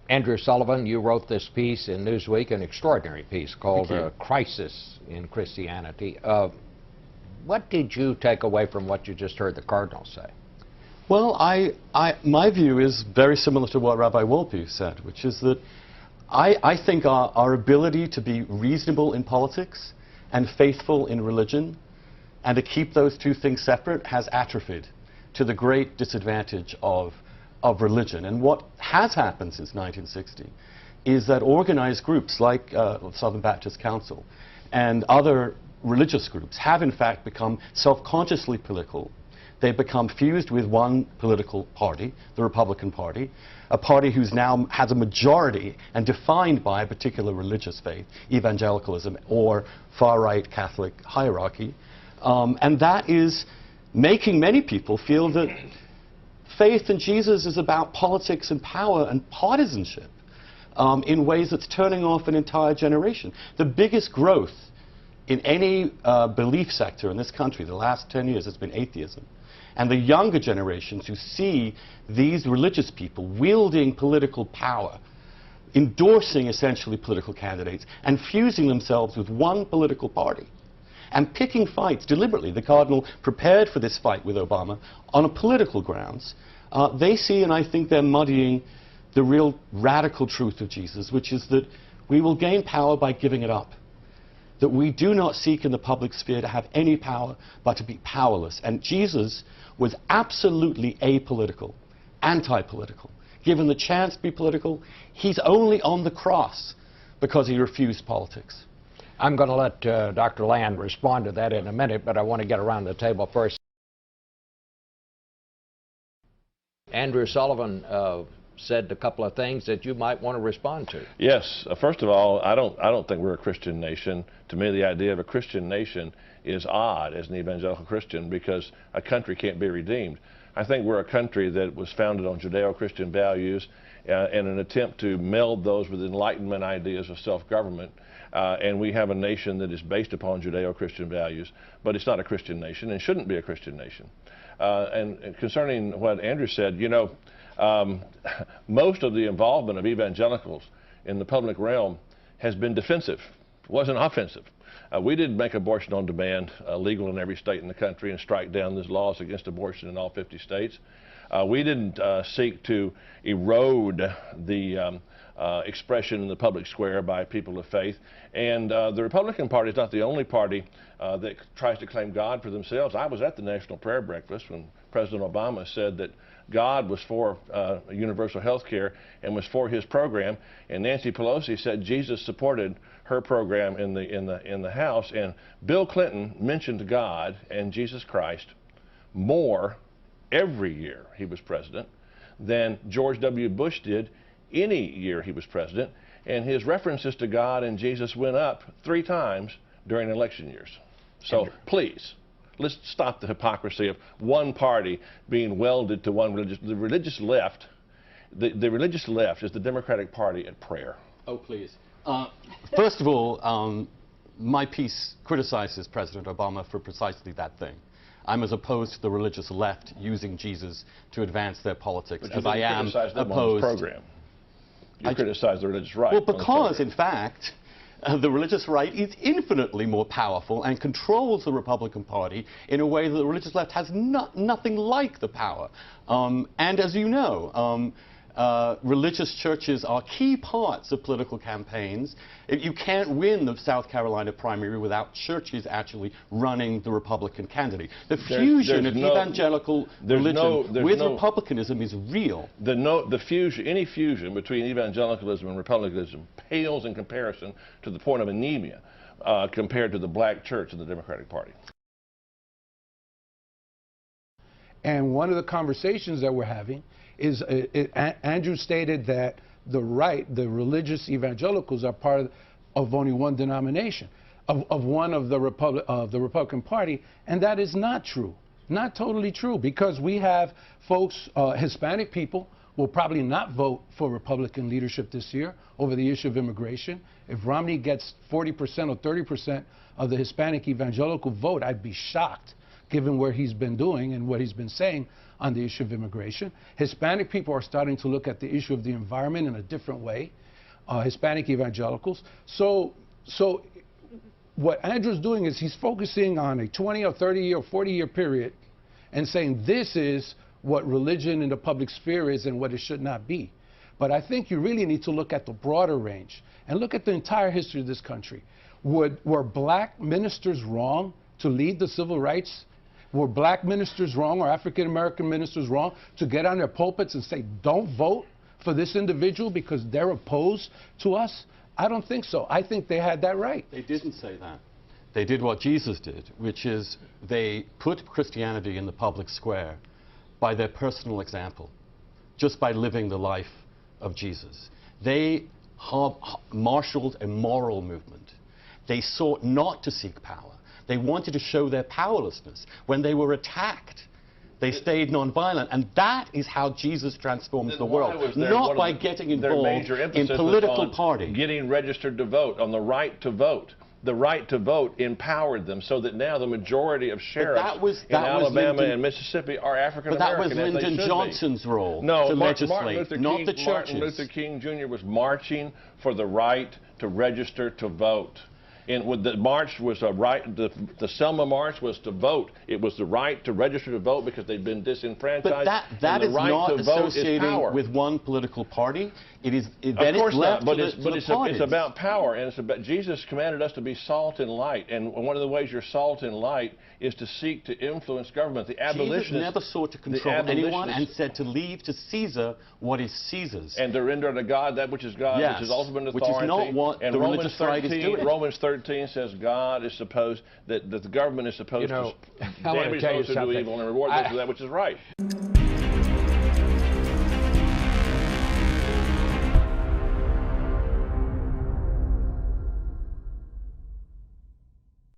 Andrew Sullivan, you wrote this piece in Newsweek, an extraordinary piece called Crisis in Christianity. What did you take away from what you just heard the Cardinal say? Well, my view is very similar to what Rabbi Wolpe said, which is that I think our ability to be reasonable in politics and faithful in religion and to keep those two things separate has atrophied to the great disadvantage of religion. And what has happened since 1960 is that organized groups like Southern Baptist Council and other religious groups have in fact become self-consciously political. They've become fused with one political party, the Republican Party, a party who's now has a majority and defined by a particular religious faith, evangelicalism or far-right Catholic hierarchy. And that is making many people feel that faith in Jesus is about politics and power and partisanship in ways that's turning off an entire generation. The biggest growth in any belief sector in this country the last 10 years has been atheism. And the younger generations who see these religious people wielding political power, endorsing essentially political candidates, and fusing themselves with one political party, and picking fights deliberately. The Cardinal prepared for this fight with Obama on a political grounds. They see, and I think they're muddying the real radical truth of Jesus, which is that we will gain power by giving it up. That we do not seek in the public sphere to have any power, but to be powerless. And Jesus was absolutely apolitical, anti-political. Given the chance to be political, he's only on the cross because he refused politics. I'm going to let Dr. Land respond to that in a minute, but I want to get around the table first. Andrew Sullivan said a couple of things that you might want to respond to. Yes. First of all, I don't think we're a Christian nation. To me, the idea of a Christian nation is odd as an evangelical Christian because a country can't be redeemed. I think we're a country that was founded on Judeo-Christian values in an attempt to meld those with Enlightenment ideas of self-government. And we have a nation that is based upon Judeo-Christian values, but it's not a Christian nation and shouldn't be a Christian nation. And concerning what Andrew said, you know, most of the involvement of evangelicals in the public realm has been defensive. It wasn't offensive. We did make abortion on demand legal in every state in the country and strike down these laws against abortion in all 50 states. We didn't seek to erode the expression in the public square by people of faith. And the Republican Party is not the only party that tries to claim God for themselves. I was at the National Prayer Breakfast when President Obama said that God was for universal health care and was for his program, and Nancy Pelosi said Jesus supported her program in the House, and Bill Clinton mentioned God and Jesus Christ more every year he was president than George W. Bush did any year he was president, and his references to God and Jesus went up 3 times during election years. So please, let's stop the hypocrisy of one party being welded to one religious. The religious left, the religious left is the Democratic Party at prayer. Oh, please. First of all, my piece criticizes President Obama for precisely that thing. I'm as opposed to the religious left using Jesus to advance their politics as I am opposed. Program. You criticize the religious right. Well, because, in fact, the religious right is infinitely more powerful and controls the Republican Party in a way that the religious left has nothing like the power. And as you know, religious churches are key parts of political campaigns. You can't win the South Carolina primary without churches actually running the Republican candidate. The fusion of evangelical religion with republicanism is real. Any fusion between evangelicalism and republicanism pales in comparison to the point of anemia compared to the black church in the Democratic Party. And one of the conversations that we're having is Andrew stated that the right, the religious evangelicals, are part of only one denomination, of the Republican Party, and that is not true, not totally true, because we have folks, Hispanic people, will probably not vote for Republican leadership this year over the issue of immigration. If Romney gets 40% or 30% of the Hispanic evangelical vote, I'd be shocked, given where he's been doing and what he's been saying on the issue of immigration. Hispanic people are starting to look at the issue of the environment in a different way, Hispanic evangelicals. So what Andrew's doing is he's focusing on a 20 or 30 year or 40 year period and saying this is what religion in the public sphere is and what it should not be. But I think you really need to look at the broader range and look at the entire history of this country. Were black ministers wrong to lead the civil rights? Were black ministers wrong or African American ministers wrong to get on their pulpits and say, don't vote for this individual because they're opposed to us? I don't think so. I think they had that right. They didn't say that. They did what Jesus did, which is they put Christianity in the public square by their personal example, just by living the life of Jesus. They marshaled a moral movement. They sought not to seek power. They wanted to show their powerlessness. When they were attacked, they stayed nonviolent, and that is how Jesus transforms the world, not by getting involved in political parties. Getting registered to vote, on the right to vote. The right to vote empowered them so that now the majority of sheriffs in Alabama and Mississippi are African American. But that was Lyndon Johnson's role to legislate, not the churches. Martin Luther King Jr. was marching for the right to register to vote. And the march was a right, the Selma March was to vote. It was the right to register to vote because they'd been disenfranchised. But that is not associated with one political party. It is of course not, but it's about power, and it's about Jesus commanded us to be salt and light. And one of the ways you're salt and light is to seek to influence government. The abolitionists Jesus never sought to control anyone and said to leave to Caesar what is Caesar's. And to render to God that which is God, which is ultimate authority. Which is not what the religious right is doing. Romans 13 says God is supposed, that the government is supposed to damage those who do evil and reward those for that which is right.